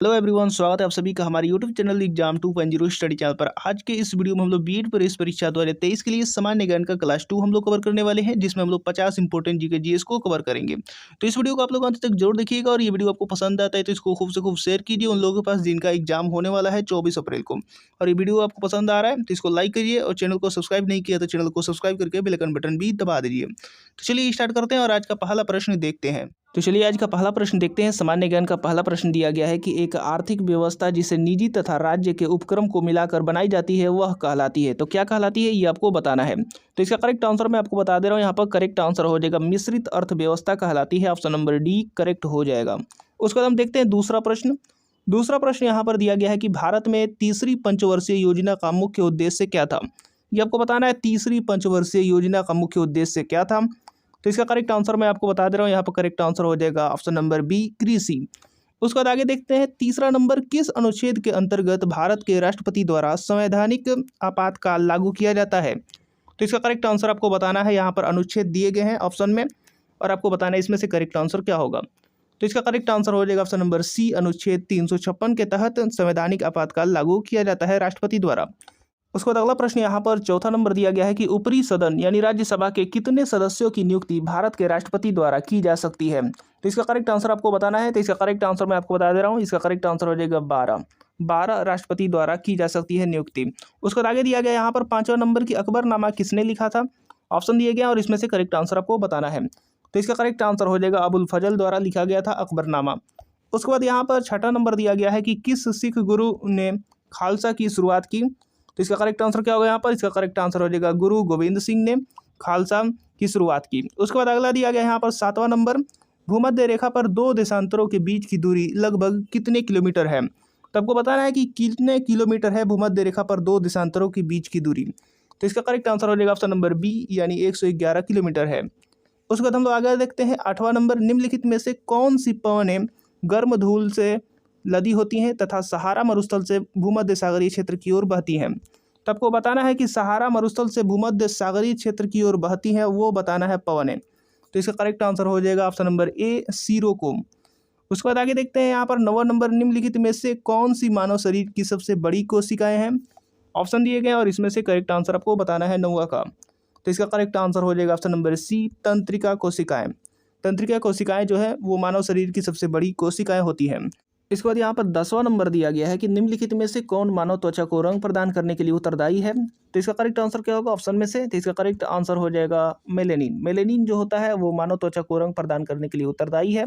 Hello everyone, स्वागत है आप सभी का हमारे YouTube channel exam 2.0 study channel पर। आज के इस वीडियो में हम लोग बीएड प्रवेश परीक्षा 2023 के लिए सामान्य ज्ञान का क्लास 2 हम लोग कवर करने वाले हैं, जिसमें हम लोग 50 इंपॉर्टेंट जीके जीएस को कवर करेंगे। तो इस वीडियो को आप लोग अंत तक जरूर देखिएगा और ये वीडियो आपको पसंद आता है तो इसको खूब से खूब शेयर कीजिए उन लोगों के पास जिनका एग्जाम होने वाला है 24 अप्रैल को। और ये वीडियो आपको पसंद आ रहा है तो इसको लाइक करिए और चैनल को सब्सक्राइब नहीं किया तो चैनल को सब्सक्राइब करके बेल आइकन बटन भी दबा दीजिए। तो चलिए स्टार्ट करते हैं और आज का पहला प्रश्न देखते हैं। तो चलिए आज का पहला प्रश्न देखते हैं। सामान्य ज्ञान का पहला प्रश्न दिया गया है कि एक आर्थिक व्यवस्था जिसे निजी तथा राज्य के उपक्रम को मिलाकर बनाई जाती है वह कहलाती है। तो क्या कहलाती है ये आपको बताना है। तो इसका करेक्ट आंसर मैं आपको बता दे रहा हूँ। यहाँ पर करेक्ट आंसर हो जाएगा मिश्रित अर्थव्यवस्था कहलाती है। ऑप्शन नंबर डी करेक्ट हो जाएगा। उसके बाद हम देखते हैं दूसरा प्रश्न। दूसरा प्रश्न यहाँ पर दिया गया है कि भारत में तीसरी पंचवर्षीय योजना का मुख्य उद्देश्य क्या था। ये आपको बताना है तीसरी पंचवर्षीय योजना का मुख्य उद्देश्य क्या था। तो इसका करेक्ट आंसर मैं आपको बता दे रहा हूँ। यहाँ पर करेक्ट आंसर हो जाएगा ऑप्शन नंबर बी कृषि। उसके बाद आगे देखते हैं तीसरा नंबर, किस अनुच्छेद के अंतर्गत भारत के राष्ट्रपति द्वारा संवैधानिक आपातकाल लागू किया जाता है। तो इसका करेक्ट आंसर आपको बताना है। यहाँ पर अनुच्छेद दिए गए हैं ऑप्शन में और आपको बताना है इसमें से करेक्ट आंसर क्या होगा। तो इसका करेक्ट आंसर हो जाएगा ऑप्शन नंबर सी, अनुच्छेद 356 के तहत संवैधानिक आपातकाल लागू किया जाता है राष्ट्रपति द्वारा। उसके बाद अगला प्रश्न यहाँ पर चौथा नंबर दिया गया है कि ऊपरी सदन यानी राज्यसभा के कितने सदस्यों की नियुक्ति भारत के राष्ट्रपति द्वारा की जा सकती है। तो इसका करेक्ट आंसर आपको बताना है। तो इसका करेक्ट आंसर मैं आपको बता दे रहा हूँ। इसका करेक्ट आंसर हो जाएगा 12 राष्ट्रपति द्वारा की जा सकती है नियुक्ति। उसके बाद आगे दिया गया यहाँ पर पांचवा नंबर की अकबरनामा किसने लिखा था। ऑप्शन दिए गए और इसमें से करेक्ट आंसर आपको बताना है। तो इसका करेक्ट आंसर हो जाएगा अबुल फजल द्वारा लिखा गया था अकबरनामा। उसके बाद यहाँ पर छठा नंबर दिया गया है कि किस सिख गुरु ने खालसा की शुरुआत की। तो इसका करेक्ट आंसर क्या होगा यहाँ पर। इसका करेक्ट आंसर हो जाएगा गुरु गोविंद सिंह ने खालसा की शुरुआत की। उसके बाद अगला दिया गया यहाँ पर सातवां नंबर, भूमध्य रेखा पर दो देशांतरों के बीच की दूरी लगभग कितने किलोमीटर है। तो आपको बताना है कि कितने किलोमीटर है भूमध्य रेखा पर दो देशांतरों के बीच की दूरी। तो इसका करेक्ट आंसर हो जाएगा ऑप्शन नंबर बी यानी 111 किलोमीटर है। उसके बाद हम लोग आगे देखते हैं आठवां नंबर, निम्नलिखित में से कौन सी पवनें गर्म धूल से लदी होती हैं तथा सहारा मरुस्थल से भूमध्य सागरीय क्षेत्र की ओर बहती हैं। तो आपको बताना है कि सहारा मरुस्थल से भूमध्य सागरीय क्षेत्र की ओर बहती हैं, वो बताना है पवनें। तो इसका करेक्ट आंसर हो जाएगा ऑप्शन नंबर ए सीरोकोम। उसके बाद आगे देखते हैं यहाँ पर नौवां नंबर, निम्नलिखित में से कौन सी मानव शरीर की सबसे बड़ी कोशिकाएं हैं। ऑप्शन दिए गए और इसमें से करेक्ट आंसर आपको बताना है नौवां का। तो इसका करेक्ट आंसर हो जाएगा ऑप्शन नंबर सी तंत्रिका कोशिकाएं। तंत्रिका कोशिकाएं जो है वो मानव शरीर की सबसे बड़ी कोशिकाएं होती हैं। इसके बाद यहाँ पर 10वां नंबर दिया गया है कि निम्नलिखित में से कौन मानव त्वचा को रंग प्रदान करने के लिए उत्तरदायी है। तो इसका करेक्ट आंसर क्या होगा ऑप्शन में से। तो इसका करेक्ट आंसर हो जाएगा मेलेनिन। मेलेनिन जो होता है वो मानव त्वचा को रंग प्रदान करने के लिए उत्तरदायी है।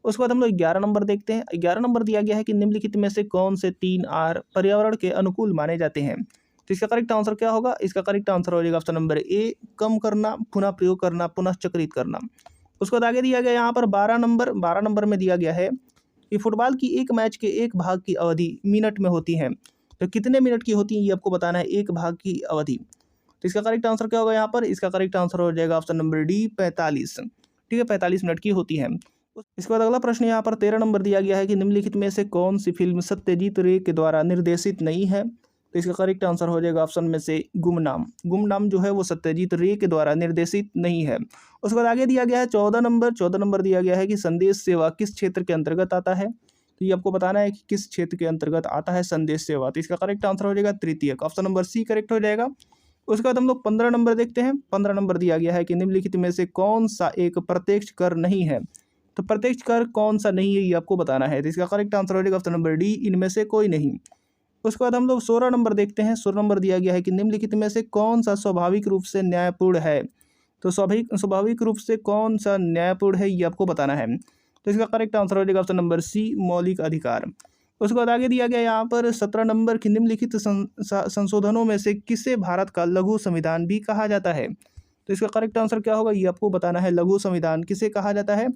उसके बाद हम लोग 11 नंबर देखते हैं। 11 नंबर दिया गया है कि निम्नलिखित में से कौन से 3 आर पर्यावरण के अनुकूल माने जाते हैं। तो इसका करेक्ट आंसर क्या होगा। इसका करेक्ट आंसर हो जाएगा ऑप्शन नंबर ए कम करना, पुनः प्रयोग करना, पुनः चक्रित करना। उसके बाद आगे दिया गया यहाँ पर 12 नंबर में दिया गया है कि फुटबॉल की एक मैच के एक भाग की अवधि मिनट में होती है। तो कितने मिनट की होती है ये आपको बताना है, एक भाग की अवधि। तो इसका करेक्ट आंसर क्या होगा यहाँ पर। इसका करेक्ट आंसर हो जाएगा ऑप्शन नंबर डी 45। ठीक है, 45 मिनट की होती है। इसके बाद अगला प्रश्न यहाँ पर 13 नंबर दिया गया है कि निम्नलिखित में से कौन सी फिल्म सत्यजीत रे के द्वारा निर्देशित नहीं है। तो इसका करेक्ट आंसर हो जाएगा ऑप्शन में से गुमनाम। गुमनाम जो है वो सत्यजीत रे के द्वारा निर्देशित नहीं है। उसके बाद आगे दिया गया है 14 नंबर दिया गया है कि संदेश सेवा किस क्षेत्र के अंतर्गत आता है। तो ये आपको बताना है कि किस क्षेत्र के अंतर्गत आता है संदेश सेवा। तो इसका करेक्ट आंसर हो जाएगा तृतीयक, ऑप्शन नंबर सी करेक्ट हो जाएगा। उसके बाद हम लोग 15 नंबर देखते हैं। 15 नंबर दिया गया है कि निम्नलिखित में से कौन सा एक प्रत्यक्ष कर नहीं है। तो प्रत्यक्ष कर कौन सा नहीं है ये आपको बताना है। तो इसका करेक्ट आंसर हो जाएगा ऑप्शन नंबर डी इनमें से कोई नहीं। उसके बाद हम लोग 16 नंबर देखते हैं। 16 नंबर दिया गया है कि निम्नलिखित में से कौन सा स्वाभाविक रूप से न्यायपूर्ण है। तो स्वाभाविक रूप से कौन सा न्यायपूर्ण है ये आपको बताना है। तो इसका करेक्ट आंसर हो जाएगा ऑप्शन नंबर सी मौलिक अधिकार। उसके बाद आगे दिया गया यहाँ पर 17 नंबर की निम्नलिखित संशोधनों में से किसे भारत का लघु संविधान भी कहा जाता है। तो इसका करेक्ट आंसर क्या होगा ये आपको बताना है, लघु संविधान किसे कहा जाता है।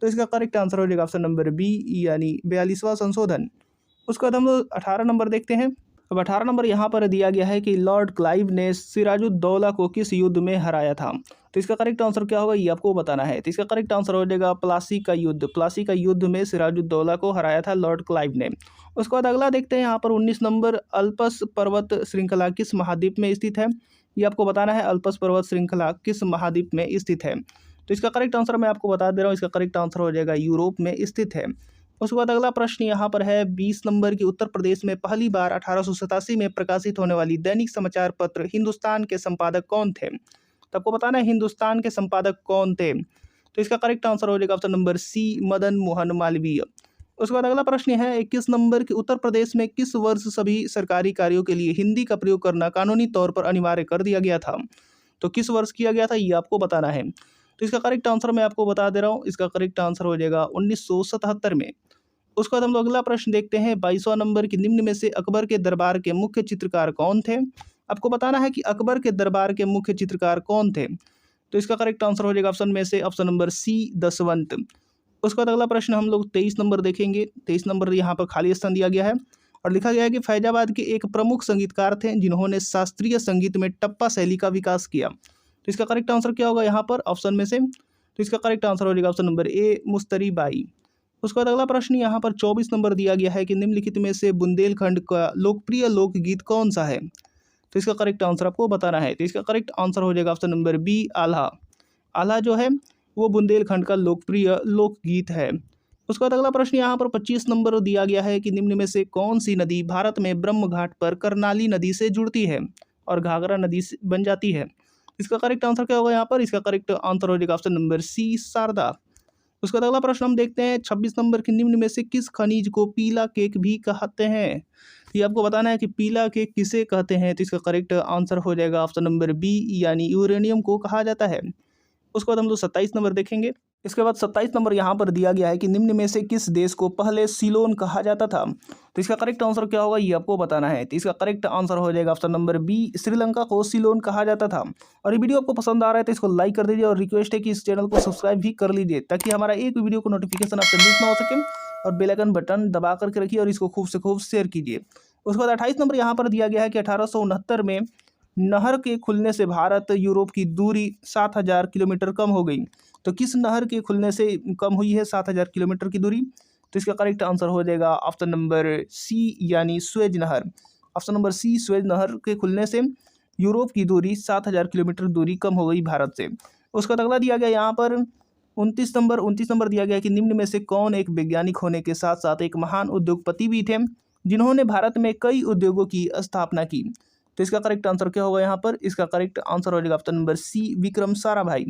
तो इसका करेक्ट आंसर हो जाएगा ऑप्शन नंबर बी यानी 42वां संशोधन। उसके बाद हम लोग 18 नंबर देखते हैं। अब 18 नंबर यहाँ पर दिया गया है कि लॉर्ड क्लाइव ने सिराजुद्दौला को किस युद्ध में हराया था। तो इसका करेक्ट आंसर क्या होगा ये आपको बताना है। तो इसका करेक्ट आंसर हो जाएगा प्लासी का युद्ध। प्लासी का युद्ध में सिराजुद्दौला को हराया था लॉर्ड क्लाइव ने। उसके बाद अगला देखते हैं यहाँ पर 19 नंबर, अल्पस पर्वत श्रृंखला किस महाद्वीप में स्थित है। ये आपको बताना है अल्पस पर्वत श्रृंखला किस महाद्वीप में स्थित है। तो इसका करेक्ट आंसर मैं आपको बता दे रहा हूँ। इसका करेक्ट आंसर हो जाएगा यूरोप में स्थित है। उसके बाद अगला प्रश्न यहाँ पर है 20 नंबर की, उत्तर प्रदेश में पहली बार 1887 में प्रकाशित होने वाली दैनिक समाचार पत्र हिंदुस्तान के संपादक कौन थे? तो आपको बताना है हिंदुस्तान के संपादक कौन थे। तो इसका करेक्ट आंसर हो जाएगा option number C, Madan Mohan Malviya. उसके बाद अगला प्रश्न है 21 नंबर की, उत्तर प्रदेश में किस वर्ष सभी सरकारी कार्यों के लिए हिंदी का प्रयोग करना कानूनी तौर पर अनिवार्य कर दिया गया था? तो किस वर्ष किया गया था ये आपको बताना है। तो इसका करेक्ट आंसर मैं आपको बता दे रहा हूँ, इसका करेक्ट आंसर हो जाएगा 1977 में। उसके बाद हम लोग अगला प्रश्न देखते हैं 22वां नंबर की, निम्न में से अकबर के दरबार के मुख्य चित्रकार कौन थे? आपको बताना है कि अकबर के दरबार के मुख्य चित्रकार कौन थे। तो इसका करेक्ट आंसर हो जाएगा ऑप्शन में से ऑप्शन नंबर सी, दसवंत। उसके बाद अगला प्रश्न हम लोग 23 नंबर देखेंगे। 23 नंबर यहाँ पर खाली स्थान दिया गया है और लिखा गया है कि फैजाबाद के एक प्रमुख संगीतकार थे जिन्होंने शास्त्रीय संगीत में टप्पा शैली का विकास किया। तो इसका करेक्ट आंसर क्या होगा यहाँ पर ऑप्शन में से? तो इसका करेक्ट आंसर हो जाएगा ऑप्शन नंबर ए, मुस्तरी बाई। उसके बाद अगला प्रश्न यहाँ पर 24 नंबर दिया गया है कि निम्नलिखित में से बुंदेलखंड का लोकप्रिय लोकगीत कौन सा है? तो इसका करेक्ट आंसर आपको बताना है। तो इसका करेक्ट आंसर हो जाएगा option number B, Alha. Alha जो है वो बुंदेलखंड का लोकप्रिय लोकगीत है। उसके बाद अगला प्रश्न यहाँ पर 25 नंबर दिया गया है कि निम्न में से कौन सी नदी भारत में ब्रह्म घाट पर करनाली नदी से जुड़ती है और घाघरा नदी से बन जाती है? इसका करेक्ट आंसर क्या होगा यहाँ पर? इसका करेक्ट आंसर हो जाएगा ऑप्शन नंबर सी, शारदा। उसके बाद अगला प्रश्न हम देखते हैं 26 नंबर के, निम्न में से किस खनिज को पीला केक भी कहते हैं? ये आपको बताना है कि पीला केक किसे कहते हैं। तो इसका करेक्ट आंसर हो जाएगा ऑप्शन नंबर बी, यानी यूरेनियम को कहा जाता है। उसके बाद हम लोग 27 नंबर देखेंगे। इसके बाद 27 नंबर यहाँ पर दिया गया है कि निम्न में से किस देश को पहले सीलोन कहा जाता था? तो इसका करेक्ट आंसर क्या होगा ये आपको बताना है। तो इसका करेक्ट आंसर हो जाएगा ऑप्शन नंबर बी, श्रीलंका को सीलोन कहा जाता था। और ये वीडियो आपको पसंद आ रहा है तो इसको लाइक कर दीजिए और रिक्वेस्ट है कि इस चैनल को सब्सक्राइब भी कर लीजिए ताकि हमारा एक भी वीडियो को नोटिफिकेशन आपसे मिस ना हो सके। और बेल आइकन बटन दबा करके रखिए और इसको खूब से खूब शेयर कीजिए। उसके बाद 28 नंबर यहाँ पर दिया गया है कि 1869 में नहर के खुलने से भारत यूरोप की दूरी 7000 किलोमीटर कम हो गई। तो किस नहर के खुलने से कम हुई है 7000 किलोमीटर की दूरी? तो इसका करेक्ट आंसर हो जाएगा ऑप्शन नंबर सी, यानी स्वेज नहर। ऑप्शन नंबर सी, स्वेज नहर के खुलने से यूरोप की दूरी 7000 किलोमीटर दूरी कम हो गई भारत से। उसका अगला दिया गया यहाँ पर 29 नंबर दिया गया कि निम्न में से कौन एक वैज्ञानिक होने के साथ साथ एक महान उद्योगपति भी थे जिन्होंने भारत में कई उद्योगों की स्थापना की? तो इसका करेक्ट आंसर क्या होगा यहाँ पर? इसका करेक्ट आंसर हो जाएगा option number C, Vikram Sarabhai.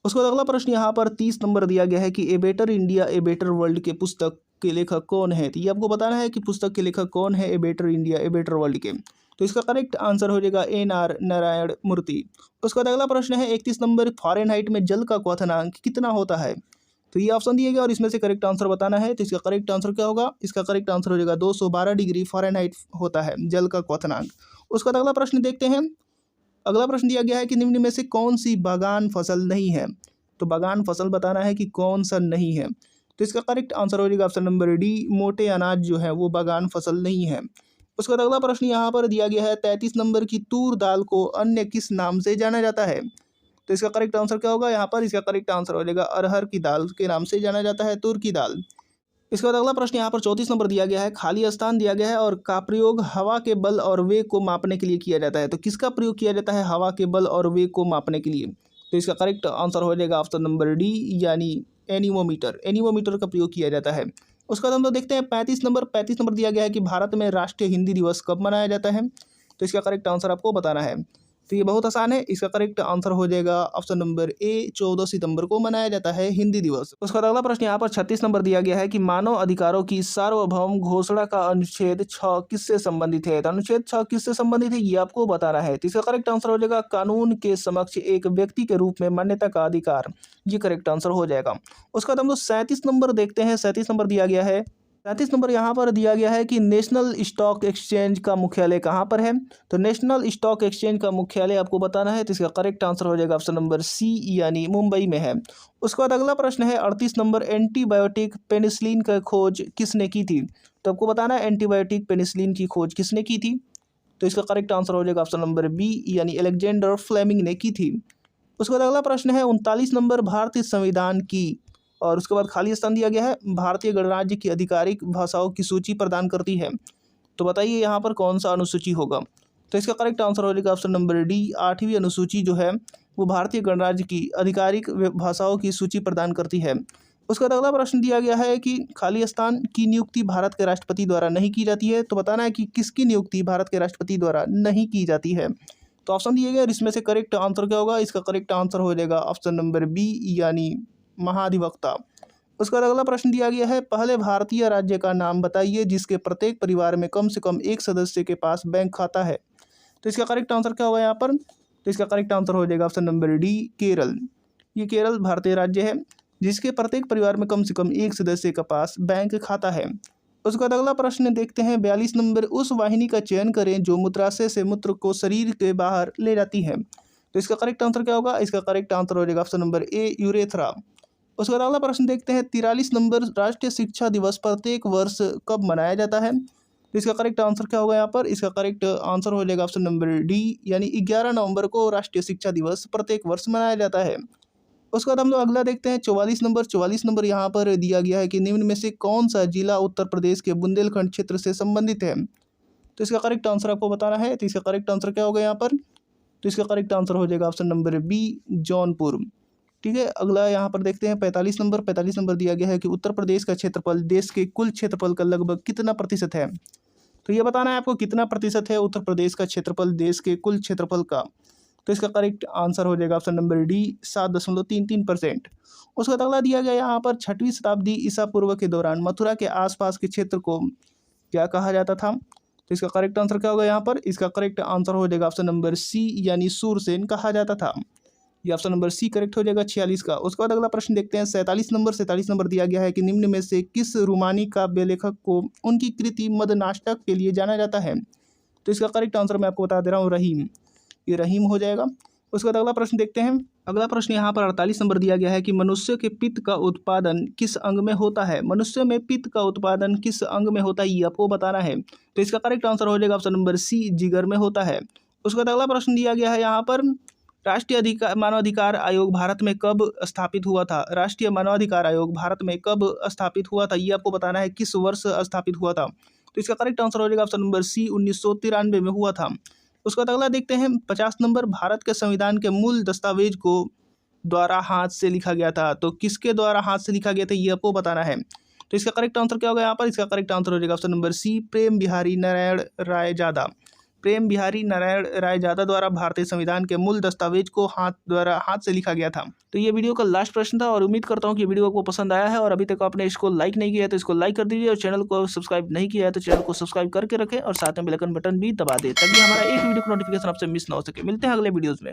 उसके बाद अगला प्रश्न यहाँ पर 30 नंबर दिया गया है कि a better India a better world के पुस्तक के लेखक कौन है? तो ये आपको बताना है कि पुस्तक के लेखक कौन है a better India a better world के। तो इसका करेक्ट आंसर हो जाएगा NR नारायण मूर्ति। उसके बाद अगला प्रश्न है 31 नंबर, फ़ारेनहाइट में जल का क्वथनांक कितना होता है? तो ये ऑप्शन दिए गए और इसमें से करेक्ट आंसर बताना है। तो इसका करेक्ट आंसर क्या होगा? इसका करेक्ट आंसर हो जाएगा 212 डिग्री फ़ारेनहाइट होता है जल का क्वथनांक। उसके बाद अगला प्रश्न देखते हैं। अगला प्रश्न दिया गया है कि निम्न में से कौन सी बागान फसल नहीं है? तो बागान फसल बताना है कि कौन सा नहीं है। तो इसका करेक्ट आंसर हो जाएगा ऑप्शन नंबर डी, मोटे अनाज जो है वो बागान फसल नहीं है। उसके बाद अगला प्रश्न यहाँ पर दिया गया है 33 नंबर की, तूर दाल को अन्य किस नाम से जाना जाता है? तो इसका करेक्ट आंसर क्या होगा यहाँ पर? इसका करेक्ट आंसर हो जाएगा अरहर की दाल के नाम से जाना जाता है, तूर की दाल। इसके बाद अगला प्रश्न यहाँ पर 34 नंबर दिया गया है, खाली स्थान दिया गया है और का प्रयोग हवा के बल और वेग को मापने के लिए किया जाता है। तो किसका प्रयोग किया जाता है हवा के बल और वेग को मापने के लिए? तो इसका करेक्ट आंसर हो जाएगा ऑप्शन नंबर डी, यानी एनीमोमीटर। एनीमोमीटर का प्रयोग किया जाता है। उसके बाद हम लोग देखते हैं 35 नंबर दिया गया है कि भारत में राष्ट्रीय हिंदी दिवस कब मनाया जाता है? तो इसका करेक्ट आंसर आपको बताना है। तो ये बहुत आसान है। इसका करेक्ट आंसर हो जाएगा ऑप्शन नंबर ए, 14 सितंबर को मनाया जाता है हिंदी दिवस। उसका अगला प्रश्न यहाँ पर 36 नंबर दिया गया है कि मानव अधिकारों की सार्वभौम घोषणा का अनुच्छेद 6 किससे संबंधित है? तो अनुच्छेद 6 किससे संबंधित है ये आपको बताना है। तो इसका करेक्ट आंसर हो जाएगा कानून के समक्ष एक व्यक्ति के रूप में मान्यता का अधिकार। ये करेक्ट आंसर हो जाएगा। उसका बाद हम लोग 37 नंबर देखते हैं। 37 नंबर दिया गया है। 37 नंबर यहाँ पर दिया गया है कि नेशनल स्टॉक एक्सचेंज का मुख्यालय कहाँ पर है? तो नेशनल स्टॉक एक्सचेंज का मुख्यालय आपको बताना है। तो इसका करेक्ट आंसर हो जाएगा ऑप्शन नंबर सी, यानी मुंबई में है। उसके बाद अगला प्रश्न है 38 नंबर, एंटीबायोटिक पेनिसिलिन का खोज किसने की थी? तो आपको बताना है एंटीबायोटिक पेनिसिलिन की खोज किसने की थी। तो इसका करेक्ट आंसर हो जाएगा ऑप्शन नंबर बी, यानी अलेक्जेंडर फ्लेमिंग ने की थी। उसके बाद अगला प्रश्न है 39 नंबर, भारतीय संविधान की, और उसके बाद खाली स्थान दिया गया है, भारतीय गणराज्य की आधिकारिक भाषाओं की सूची प्रदान करती है। तो बताइए यहाँ पर कौन सा अनुसूची होगा? तो इसका करेक्ट आंसर हो जाएगा ऑप्शन नंबर डी, 8वीं अनुसूची जो है वो भारतीय गणराज्य की आधिकारिक भाषाओं की सूची प्रदान करती है। उसका बाद अगला प्रश्न दिया गया है कि खाली स्थान की नियुक्ति भारत के राष्ट्रपति द्वारा नहीं की जाती है, तो बताना है कि किसकी नियुक्ति भारत के राष्ट्रपति द्वारा नहीं की जाती है। तो ऑप्शन दिए गए, इसमें से करेक्ट आंसर क्या होगा? इसका करेक्ट आंसर हो जाएगा ऑप्शन नंबर बी यानी महाधिवक्ता। उसका बाद अगला प्रश्न दिया गया है, पहले भारतीय राज्य का नाम बताइए जिसके प्रत्येक परिवार में कम से कम एक सदस्य के पास बैंक खाता है। तो इसका करेक्ट आंसर क्या होगा यहाँ पर? तो इसका करेक्ट आंसर हो जाएगा ऑप्शन नंबर डी केरल। ये केरल भारतीय राज्य है जिसके प्रत्येक परिवार में कम से कम एक सदस्य के पास बैंक खाता है। उसके बाद अगला प्रश्न देखते हैं 42 नंबर, उस वाहिनी का चयन करें जो मूत्राशय से मूत्र को शरीर के बाहर ले जाती है। तो इसका करेक्ट आंसर क्या होगा? इसका करेक्ट आंसर हो जाएगा ऑप्शन नंबर ए यूरेथ्रा। उसके बाद अगला प्रश्न देखते हैं 43 नंबर, राष्ट्रीय शिक्षा दिवस प्रत्येक वर्ष कब मनाया जाता है? तो इसका करेक्ट आंसर क्या होगा यहाँ पर? इसका करेक्ट आंसर हो जाएगा ऑप्शन नंबर डी यानी 11 नवंबर को राष्ट्रीय शिक्षा दिवस प्रत्येक वर्ष मनाया जाता है। उसके बाद हम लोग अगला देखते हैं 44 नंबर यहाँ पर दिया गया है कि निम्न में से कौन सा जिला उत्तर प्रदेश के बुंदेलखंड क्षेत्र से संबंधित है। तो इसका करेक्ट आंसर आपको बताना है। तो इसका करेक्ट आंसर क्या होगा यहाँ पर? तो इसका करेक्ट आंसर हो जाएगा ऑप्शन नंबर बी जौनपुर। ठीक है, अगला यहाँ पर देखते हैं 45 नंबर दिया गया है कि उत्तर प्रदेश का क्षेत्रफल देश के कुल क्षेत्रफल का लगभग कितना प्रतिशत है। तो ये बताना है आपको कितना प्रतिशत है उत्तर प्रदेश का क्षेत्रफल देश के कुल क्षेत्रफल का। तो इसका करेक्ट आंसर हो जाएगा ऑप्शन नंबर डी 7.33%। उसके बाद अगला दिया गया यहाँ पर 6वीं शताब्दी ईसा पूर्व के दौरान मथुरा के आसपास के क्षेत्र को क्या कहा जाता था। तो इसका करेक्ट आंसर क्या होगा यहाँ पर? इसका करेक्ट आंसर हो जाएगा ऑप्शन नंबर सी यानी सूरसेन कहा जाता था। ये ऑप्शन नंबर सी करेक्ट हो जाएगा 46 का। उसके बाद अगला प्रश्न देखते हैं 47 नंबर दिया गया है कि निम्न में से किस रूमानी काव्य लेखक को उनकी कृति मदनाष्टक के लिए जाना जाता है। तो इसका करेक्ट आंसर मैं आपको बता दे रहा हूँ रहीम, ये रहीम हो जाएगा। उसके बाद अगला प्रश्न देखते हैं। अगला प्रश्न यहाँ पर 48 नंबर दिया गया है कि मनुष्य के पित्त का उत्पादन किस अंग में होता है। मनुष्य में पित्त का उत्पादन किस अंग में होता है ये आपको बताना है। तो इसका करेक्ट आंसर हो जाएगा ऑप्शन नंबर सी जिगर में होता है। उसके बाद अगला प्रश्न दिया गया है यहाँ पर राष्ट्रीय मानवाधिकार आयोग भारत में कब स्थापित हुआ था। राष्ट्रीय मानवाधिकार आयोग भारत में कब स्थापित हुआ था ये आपको बताना है, किस वर्ष स्थापित हुआ था। तो इसका करेक्ट आंसर हो जाएगा ऑप्शन नंबर सी 1993 में हुआ था। उसके बाद अगला देखते हैं 50 नंबर, भारत के संविधान के मूल दस्तावेज को द्वारा हाथ से लिखा गया था। तो किसके द्वारा हाथ से लिखा गया था ये आपको बताना है। तो इसका करेक्ट आंसर क्या होगा यहाँ पर? इसका करेक्ट आंसर हो जाएगा ऑप्शन नंबर सी प्रेम बिहारी नारायण राय जादा द्वारा भारतीय संविधान के मूल दस्तावेज को हाथ से लिखा गया था। तो ये वीडियो का लास्ट प्रश्न था और उम्मीद करता हूँ कि वीडियो आपको पसंद आया है और अभी तक आपने इसको लाइक नहीं किया है तो इसको लाइक कर दीजिए और चैनल को सब्सक्राइब नहीं किया है तो चैनल को सब्सक्राइब करके रखें और साथ में बेल आइकन बटन भी दबा दें ताकि हमारा एक वीडियो का नोटिफिकेशन आपसे मिस ना हो सके। मिलते हैं अगले वीडियोज़ में।